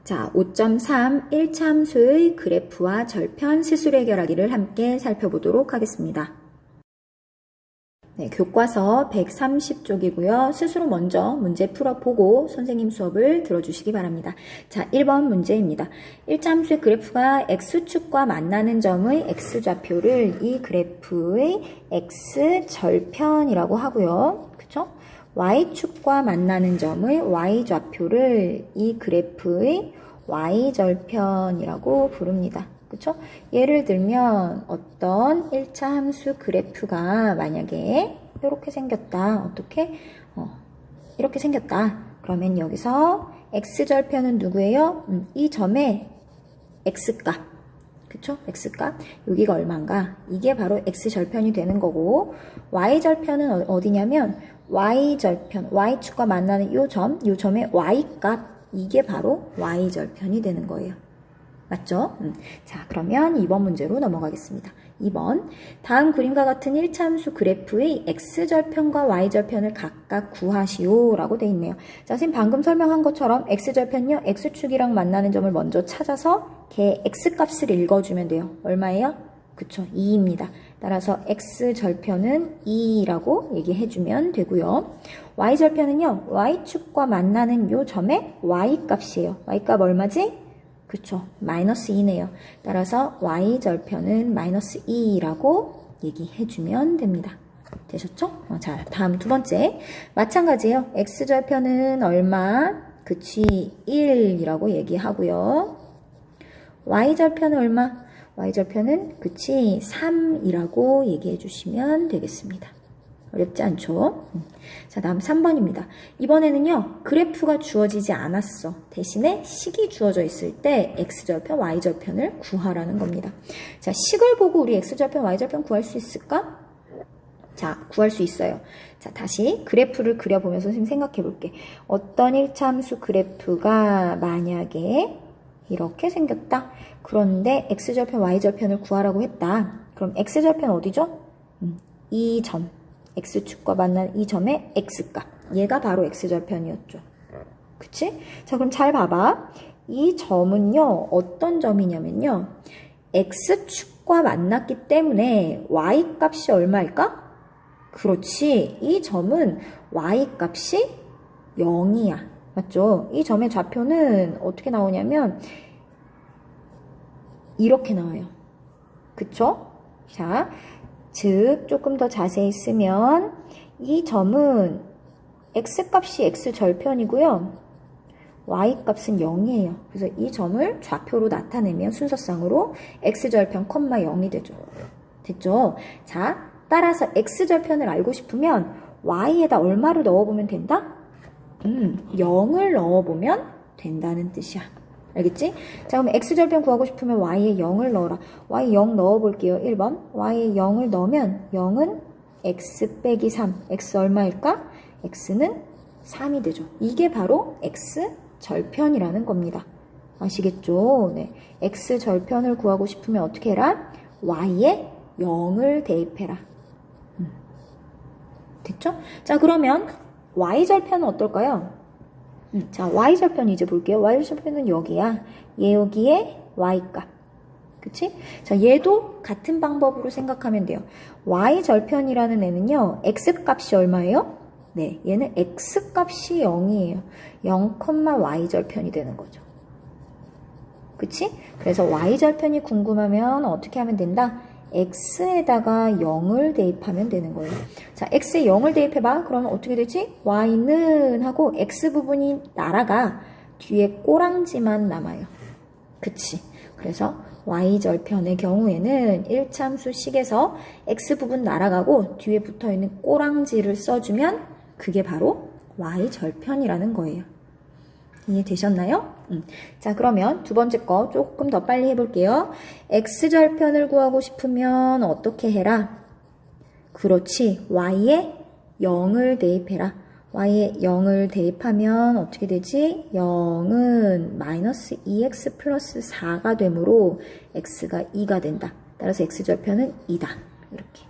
자, 5.3 1차함수의 그래프와 절편 스스로 해결하기를 함께 살펴보도록 하겠습니다. 네, 교과서 130쪽이고요. 스스로 먼저 문제 풀어보고 선생님 수업을 들어주시기 바랍니다. 자, 1번 문제입니다. 1차함수의 그래프가 x축과 만나는 점의 x좌표를 이 그래프의 x절편이라고 하고요. 그쵸? y축과 만나는 점의 y좌표를 이 그래프의 y절편이라고 부릅니다. 그쵸? 예를 들면 어떤 1차 함수 그래프가 만약에 이렇게 생겼다. 어떻게? 이렇게 생겼다. 그러면 여기서 x절편은 누구예요? 이 점의 x값. 그쵸? x값. 여기가 얼마인가? 이게 바로 x절편이 되는 거고, y절편은 어디냐면 y절편, y축과 만나는 요 점의 y값. 이게 바로 y절편이 되는 거예요. 맞죠? 자, 그러면 2번 문제로 넘어가겠습니다. 2번. 다음 그림과 같은 1차 함수 그래프의 x절편과 y절편을 각각 구하시오 라고 돼 있네요. 자, 선생님 방금 설명한 것처럼 x절편요, x축이랑 만나는 점을 먼저 찾아서 걔 x값을 읽어주면 돼요. 얼마예요? 그쵸, 2입니다. 따라서 x절편은 2라고 얘기해주면 되고요. y절편은요, y축과 만나는 요 점의 y값이에요. y값 얼마지? 그쵸. 마이너스 2네요. 따라서 y절편은 마이너스 2라고 얘기해주면 됩니다. 되셨죠? 자, 다음 두 번째. 마찬가지예요. x절편은 얼마? 그치. 1이라고 얘기하고요. y절편은 얼마? y절편은 그치. 3이라고 얘기해주시면 되겠습니다. 어렵지 않죠? 자, 다음 3번입니다. 이번에는요, 그래프가 주어지지 않았어. 대신에 식이 주어져 있을 때 x절편, y절편을 구하라는 겁니다. 자, 식을 보고 우리 x절편, y절편 구할 수 있을까? 자, 구할 수 있어요. 자, 다시 그래프를 그려보면서 선생님 생각해 볼게. 어떤 1차 함수 그래프가 만약에 이렇게 생겼다. 그런데 x절편, y절편을 구하라고 했다. 그럼 x절편 어디죠? 이 점. x축과 만난 이 점의 x값. 얘가 바로 x절편이었죠. 그치? 자, 그럼 잘 봐봐. 이 점은요, 어떤 점이냐면요. x축과 만났기 때문에 y값이 얼마일까? 그렇지. 이 점은 y값이 0이야. 맞죠? 이 점의 좌표는 어떻게 나오냐면 이렇게 나와요. 그쵸? 자, 즉 조금 더 자세히 쓰면 이 점은 x값이 x절편이고요. y값은 0이에요. 그래서 이 점을 좌표로 나타내면 순서상으로 x절편, 0이 되죠. 됐죠? 자, 따라서 x절편을 알고 싶으면 y에다 얼마를 넣어보면 된다? 0을 넣어보면 된다는 뜻이야. 알겠지? 자, 그럼 x절편 구하고 싶으면 y에 0을 넣어라. y 0 넣어볼게요. 1번. y에 0을 넣으면 0은 x 빼기 3. x 얼마일까? x는 3이 되죠. 이게 바로 x절편이라는 겁니다. 아시겠죠? 네. x절편을 구하고 싶으면 어떻게 해라? y에 0을 대입해라. 됐죠? 자, 그러면 y절편은 어떨까요? 자, y절편 이제 볼게요. y절편은 여기야. 얘 여기에 y값. 그치? 자, 얘도 같은 방법으로 생각하면 돼요. y절편이라는 애는요, x값이 얼마예요? 네, 얘는 x값이 0이에요. 0, y절편이 되는 거죠. 그치? 그래서 y절편이 궁금하면 어떻게 하면 된다? x에다가 0을 대입하면 되는 거예요. 자, x에 0을 대입해봐. 그러면 어떻게 되지? y는 하고 x 부분이 날아가. 뒤에 꼬랑지만 남아요. 그치? 그래서 y절편의 경우에는 1차 함수 식에서 x 부분 날아가고 뒤에 붙어있는 꼬랑지를 써주면 그게 바로 y절편이라는 거예요. 이해되셨나요? 자, 그러면 두 번째 거 조금 더 빨리 해볼게요. x절편을 구하고 싶으면 어떻게 해라? 그렇지. y에 0을 대입해라. y에 0을 대입하면 어떻게 되지? 0은 마이너스 2x 플러스 4가 되므로 x가 2가 된다. 따라서 x절편은 2다. 이렇게.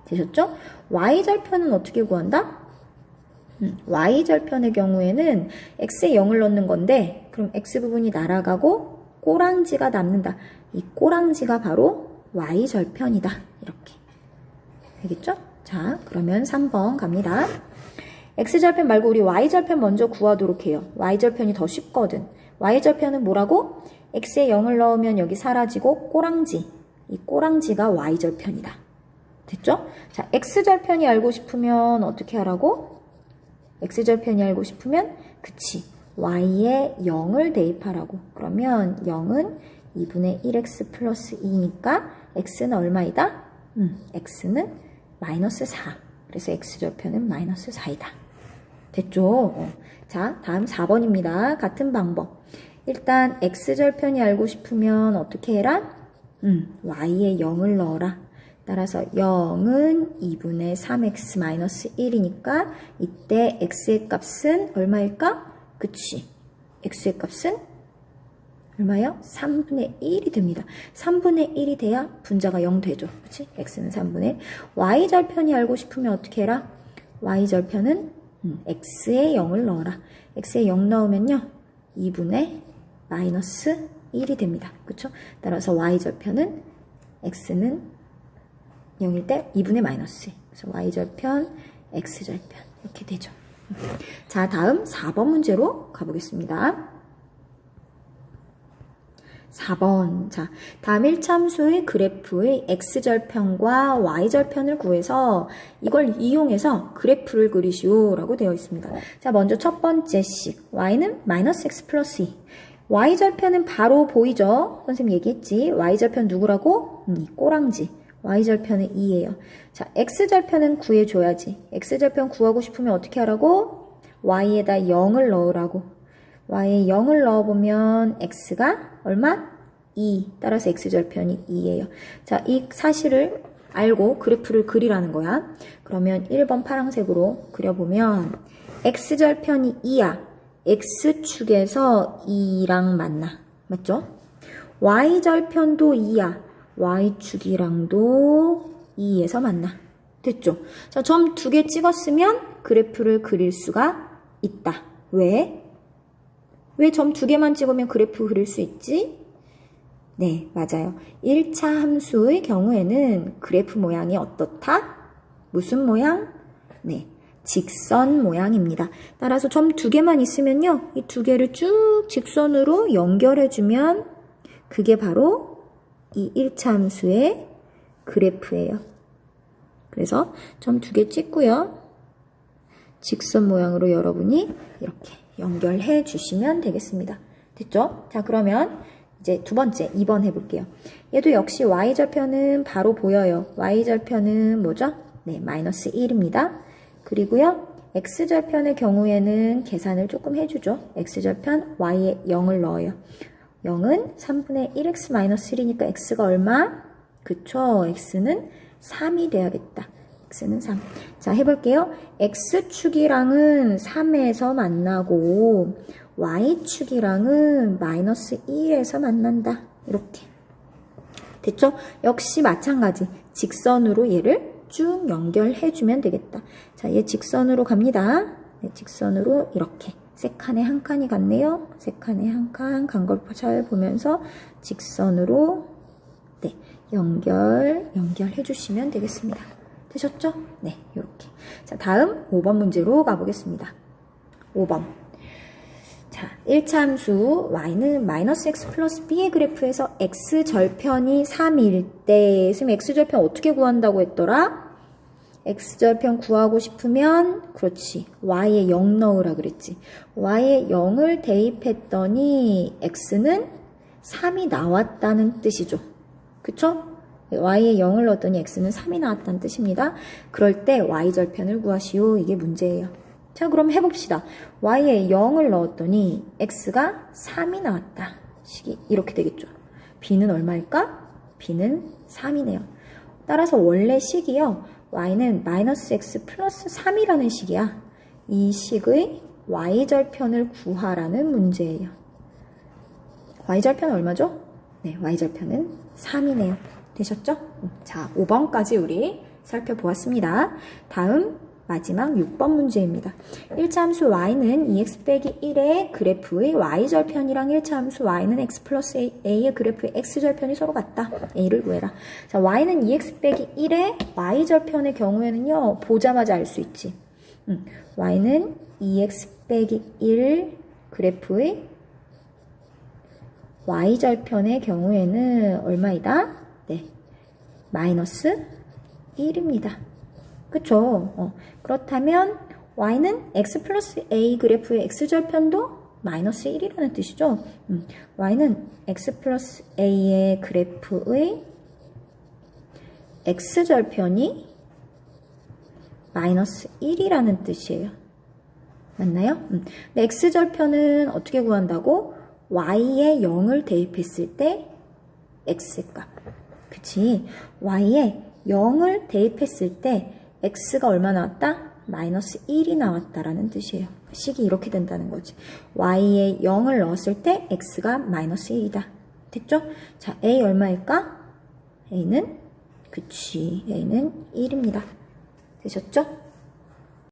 되셨죠? y절편은 어떻게 구한다? y절편의 경우에는 x에 0을 넣는 건데 그럼 x 부분이 날아가고 꼬랑지가 남는다. 이 꼬랑지가 바로 y절편이다. 이렇게. 알겠죠? 자, 그러면 3번 갑니다. x절편 말고 우리 y절편 먼저 구하도록 해요. y절편이 더 쉽거든. y절편은 뭐라고? x에 0을 넣으면 여기 사라지고 꼬랑지. 이 꼬랑지가 y절편이다. 됐죠? 자, x절편이 알고 싶으면 어떻게 하라고? x절편이 알고 싶으면 그치. y에 0을 대입하라고. 그러면 0은 2분의 1x 플러스 2니까 x는 얼마이다? x는 마이너스 4. 그래서 x절편은 마이너스 4이다. 됐죠? 자, 다음 4번입니다. 같은 방법. 일단 x절편이 알고 싶으면 어떻게 해라? y에 0을 넣어라. 따라서 0은 2분의 3x 마이너스 1이니까 이때 x의 값은 얼마일까? 그치. x의 값은 얼마요? 3분의 1이 됩니다. 3분의 1이 돼야 분자가 0 되죠. 그치? x는 3분의 1. y절편이 알고 싶으면 어떻게 해라? y절편은 x에 0을 넣어라. x에 0 넣으면요. 2분의 마이너스 1이 됩니다. 그쵸? 따라서 y절편은 x는 0일 때 2분의 마이너스 1. 그래서 y절편, x절편 이렇게 되죠. 자, 다음 4번 문제로 가보겠습니다. 4번. 자, 다음 1참수의 그래프의 x절편과 y절편을 구해서 이걸 이용해서 그래프를 그리시오 라고 되어 있습니다. 자, 먼저 첫 번째 식. y는 마이너스 x 플러스 2. y절편은 바로 보이죠? 선생님 얘기했지. y절편 누구라고? 이 꼬랑지. y절편은 2예요. 자, x절편은 구해줘야지. x절편 구하고 싶으면 어떻게 하라고? y에다 0을 넣으라고. y에 0을 넣어보면 x가 얼마? 2. 따라서 x절편이 2예요. 자, 이 사실을 알고 그래프를 그리라는 거야. 그러면 1번 파란색으로 그려보면 x절편이 2야. x축에서 2랑 만나. 맞죠? y절편도 2야. y축이랑도 2에서 만나. 됐죠? 자, 점 2개 찍었으면 그래프를 그릴 수가 있다. 왜? 왜 점 2개만 찍으면 그래프 그릴 수 있지? 네, 맞아요. 1차 함수의 경우에는 그래프 모양이 어떻다? 무슨 모양? 네, 직선 모양입니다. 따라서 점 2개만 있으면요. 이 2개를 쭉 직선으로 연결해주면 그게 바로 이 1차 함수의 그래프예요. 그래서 점 2개 찍고요. 직선 모양으로 여러분이 이렇게 연결해 주시면 되겠습니다. 됐죠? 자, 그러면 이제 두 번째 2번 해볼게요. 얘도 역시 y절편은 바로 보여요. y절편은 뭐죠? 네, 마이너스 1입니다. 그리고요, x절편의 경우에는 계산을 조금 해주죠. x절편 y에 0을 넣어요. 0은 3분의 1x 마이너스 1이니까 x가 얼마? 그쵸? x는 3이 돼야겠다. x는 3. 자, 해볼게요. x축이랑은 3에서 만나고 y축이랑은 마이너스 1에서 만난다. 이렇게. 됐죠? 역시 마찬가지. 직선으로 얘를 쭉 연결해주면 되겠다. 자, 얘 직선으로 갑니다. 네, 직선으로 이렇게. 세 칸에 한 칸이 같네요. 세 칸에 한 칸 간 걸 잘 보면서 직선으로 네, 연결해 주시면 되겠습니다. 되셨죠? 네, 이렇게. 자, 다음 5번 문제로 가보겠습니다. 5번. 자, 1차 함수 y는 마이너스 x 플러스 b의 그래프에서 x절편이 3일 때 선생님 x절편 어떻게 구한다고 했더라? x절편 구하고 싶으면 그렇지. y에 0 넣으라 그랬지. y에 0을 대입했더니 x는 3이 나왔다는 뜻이죠. 그쵸? y에 0을 넣었더니 x는 3이 나왔다는 뜻입니다. 그럴 때 y절편을 구하시오. 이게 문제예요. 자, 그럼 해봅시다. y에 0을 넣었더니 x가 3이 나왔다. 식이 이렇게 되겠죠. b는 얼마일까? b는 3이네요. 따라서 원래 식이요. y는 마이너스 x 플러스 3이라는 식이야. 이 식의 y절편을 구하라는 문제예요. y절편은 얼마죠? 네, y절편은 3이네요. 되셨죠? 자, 5번까지 우리 살펴보았습니다. 다음 마지막 6번 문제입니다. 1차 함수 y는 2x 빼기 1의 그래프의 y절편이랑 1차 함수 y는 x 플러스 a의 그래프의 x절편이 서로 같다. a를 구해라. 자, y는 2x 빼기 1의 y절편의 경우에는요. 보자마자 알 수 있지. y는 2x 빼기 1 그래프의 y절편의 경우에는 얼마이다? 네, 마이너스 1입니다. 그쵸? 그렇다면 y는 x 플러스 a 그래프의 x절편도 마이너스 1이라는 뜻이죠. y는 x 플러스 a의 그래프의 x절편이 마이너스 1이라는 뜻이에요. 맞나요? 근데 x절편은 어떻게 구한다고? y에 0을 대입했을 때 x값. 그치? y에 0을 대입했을 때 x가 얼마 나왔다? 마이너스 1이 나왔다라는 뜻이에요. 식이 이렇게 된다는 거지. y에 0을 넣었을 때 x가 마이너스 1이다. 됐죠? 자, a 얼마일까? a는, 그치, a는 1입니다. 되셨죠?